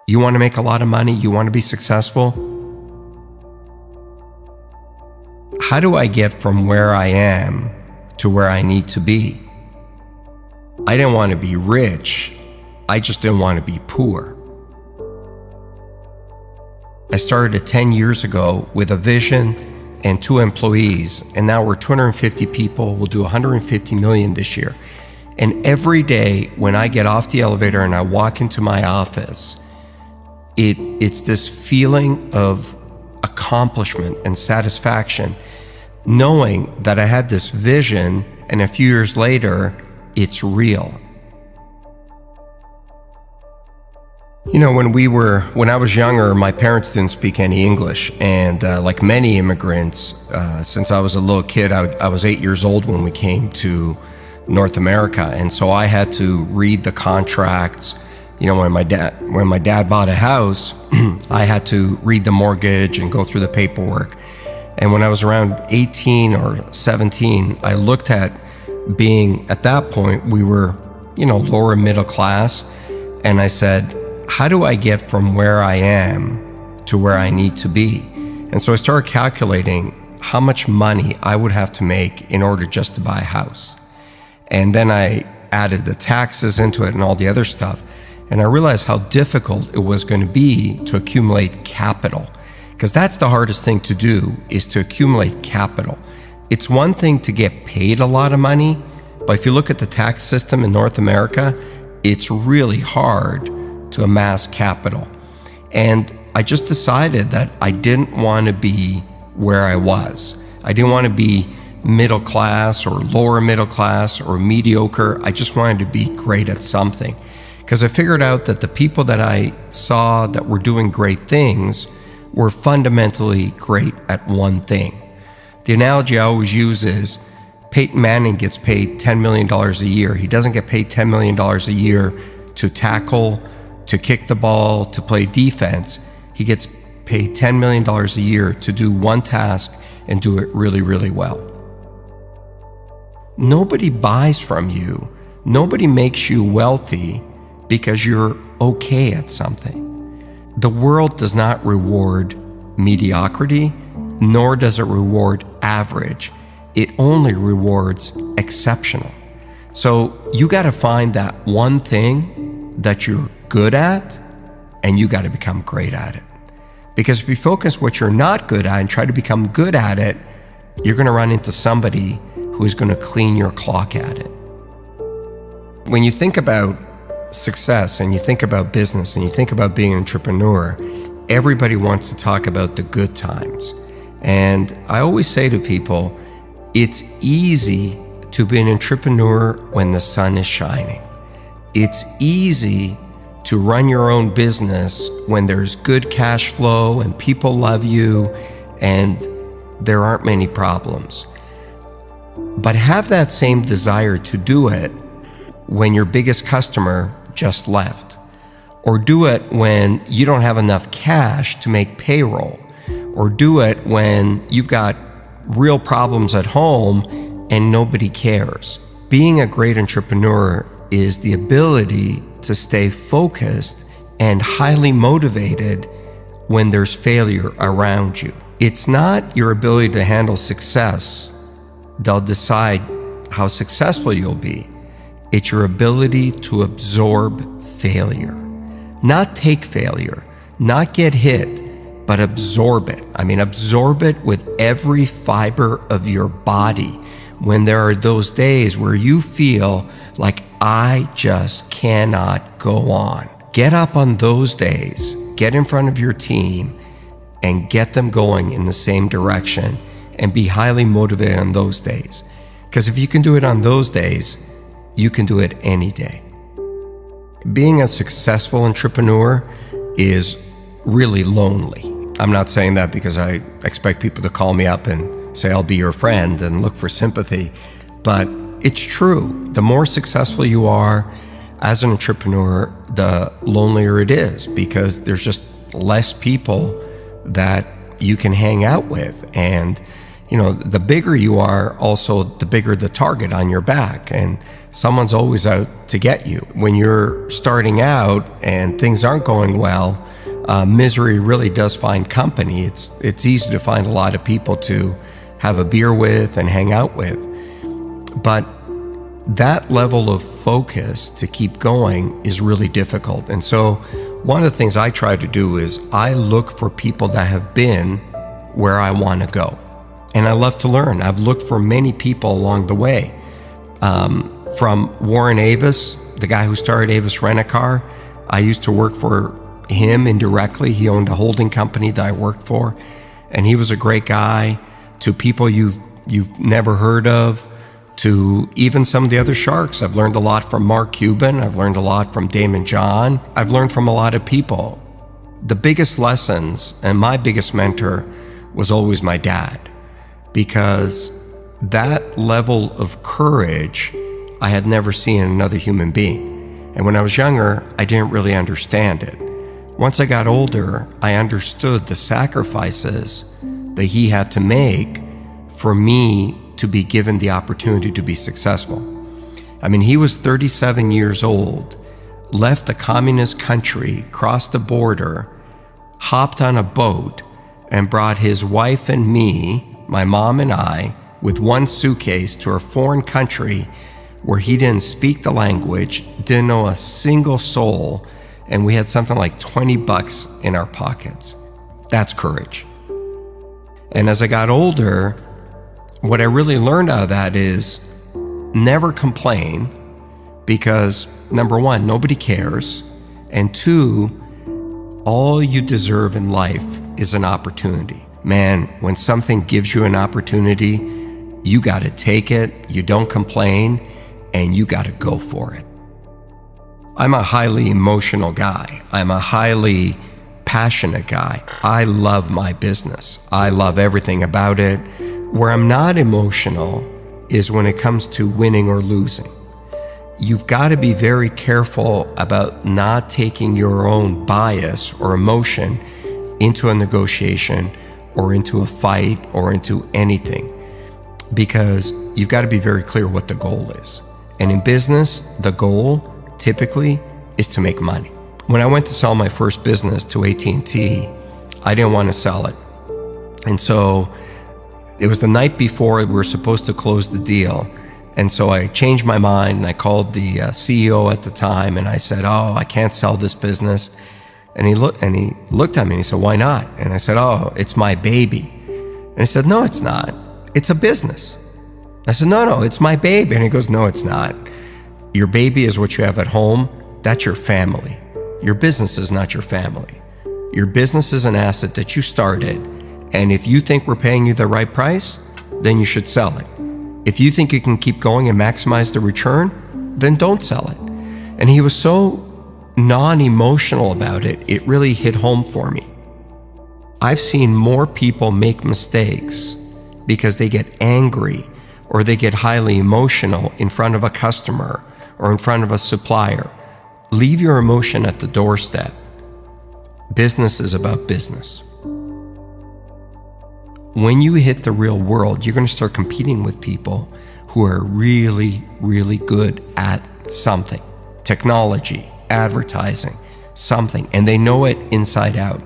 You want to make a lot of money? You want to be successful? How do I get from where I am to where I need to be? I didn't want to be rich. I just didn't want to be poor. I started 10 years ago with a vision and 2 employees, and now we're 250 people. We'll do 150 million this year. And every day when I get off the elevator and I walk into my office, it's this feeling of accomplishment and satisfaction, knowing that I had this vision and a few years later, it's real. You know, when I was younger, my parents didn't speak any English. And like many immigrants, since I was a little kid, I was 8 years old when we came to North America. And so I had to read the contracts. You know, when my dad bought a house, I had to read the mortgage and go through the paperwork. And when I was around 18 or 17, I looked at being, at that point, we were, lower middle class. And I said, how do I get from where I am to where I need to be? And so I started calculating how much money I would have to make in order just to buy a house. And then I added the taxes into it and all the other stuff. And I realized how difficult it was going to be to accumulate capital. Because that's the hardest thing to do, is to accumulate capital. It's one thing to get paid a lot of money, but if you look at the tax system in North America, it's really hard to amass capital. And I just decided that I didn't want to be where I was. I didn't want to be middle class or lower middle class or mediocre. I just wanted to be great at something. Because I figured out that the people that I saw that were doing great things were fundamentally great at one thing. The analogy I always use is Peyton Manning gets paid $10 million a year. He doesn't get paid $10 million a year to tackle, to kick the ball, to play defense. He gets paid $10 million a year to do one task and do it really, really well. Nobody buys from you. Nobody makes you wealthy because you're okay at something. The world does not reward mediocrity, nor does it reward average. It only rewards exceptional. So you got to find that one thing that you're good at, and you got to become great at it. Because if you focus what you're not good at and try to become good at it, you're going to run into somebody who is going to clean your clock at it. When you think about success and you think about business and you think about being an entrepreneur, everybody wants to talk about the good times. And I always say to people, it's easy to be an entrepreneur when the sun is shining. It's easy to run your own business when there's good cash flow and people love you and there aren't many problems. But have that same desire to do it when your biggest customer just left, or do it when you don't have enough cash to make payroll, or do it when you've got real problems at home and nobody cares. Being a great entrepreneur is the ability to stay focused and highly motivated when there's failure around you. It's not your ability to handle success that'll decide how successful you'll be. It's your ability to absorb failure. Not take failure, not get hit, but absorb it. Absorb it with every fiber of your body. When there are those days where you feel like, I just cannot go on. Get up on those days, get in front of your team, and get them going in the same direction, and be highly motivated on those days. Because if you can do it on those days, you can do it any day. Being a successful entrepreneur is really lonely. I'm not saying that because I expect people to call me up and say, I'll be your friend and look for sympathy. But it's true. The more successful you are as an entrepreneur, the lonelier it is, because there's just less people that you can hang out with. And the bigger you are, also the bigger the target on your back, and someone's always out to get you. When you're starting out and things aren't going well, misery really does find company. It's easy to find a lot of people to have a beer with and hang out with. But that level of focus to keep going is really difficult. And so one of the things I try to do is I look for people that have been where I want to go. And I love to learn. I've looked for many people along the way. From Warren Avis, the guy who started Avis Rent-A-Car, I used to work for him indirectly. He owned a holding company that I worked for, and he was a great guy. To people you've never heard of, to even some of the other sharks. I've learned a lot from Mark Cuban. I've learned a lot from Damon John. I've learned from a lot of people. The biggest lessons and my biggest mentor was always my dad, because that level of courage I had never seen in another human being. And when I was younger, I didn't really understand it. Once I got older, I understood the sacrifices that he had to make for me to be given the opportunity to be successful. I mean, he was 37 years old, left a communist country, crossed the border, hopped on a boat, and brought his wife and me, my mom and I, with one suitcase to a foreign country where he didn't speak the language, didn't know a single soul, and we had something like $20 in our pockets. That's courage. And as I got older, what I really learned out of that is never complain, because number one, nobody cares, and two, all you deserve in life is an opportunity. Man, when something gives you an opportunity, you got to take it, you don't complain, and you got to go for it. I'm a highly emotional guy. I'm a highly passionate guy. I love my business. I love everything about it. Where I'm not emotional is when it comes to winning or losing. You've got to be very careful about not taking your own bias or emotion into a negotiation or into a fight or into anything, because you've got to be very clear what the goal is. And in business, the goal typically is to make money. When I went to sell my first business to AT&T, I didn't want to sell it. And so it was the night before we were supposed to close the deal. And so I changed my mind and I called the CEO at the time and I said, "Oh, I can't sell this business." And he looked at me and he said, "Why not?" And I said, "Oh, it's my baby." And he said, "No, it's not. It's a business." I said, No, it's my baby." And he goes, "No, it's not. Your baby is what you have at home. That's your family. Your business is not your family. Your business is an asset that you started. And if you think we're paying you the right price, then you should sell it. If you think you can keep going and maximize the return, then don't sell it." And he was so non-emotional about it, it really hit home for me. I've seen more people make mistakes because they get angry or they get highly emotional in front of a customer or in front of a supplier. Leave your emotion at the doorstep. Business is about business. When you hit the real world, you're going to start competing with people who are really, really good at something. Technology, advertising, something, and they know it inside out.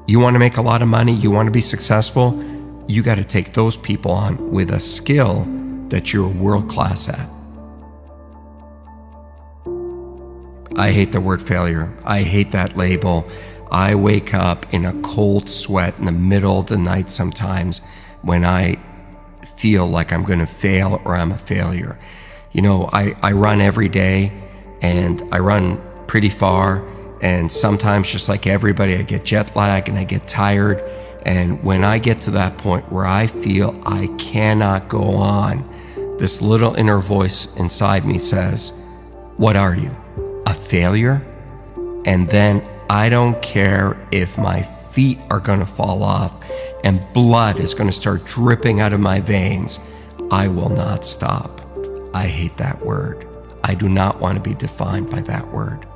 You want to make a lot of money, you want to be successful, you got to take those people on with a skill that you're world class at. I hate the word failure. I hate that label. I wake up in a cold sweat in the middle of the night sometimes when I feel like I'm going to fail or I'm a failure. I run every day and I run pretty far, and sometimes, just like everybody, I get jet lag and I get tired. And when I get to that point where I feel I cannot go on, this little inner voice inside me says, "What are you, a failure?" And then I don't care if my feet are going to fall off and blood is going to start dripping out of my veins. I will not stop. I hate that word. I do not want to be defined by that word.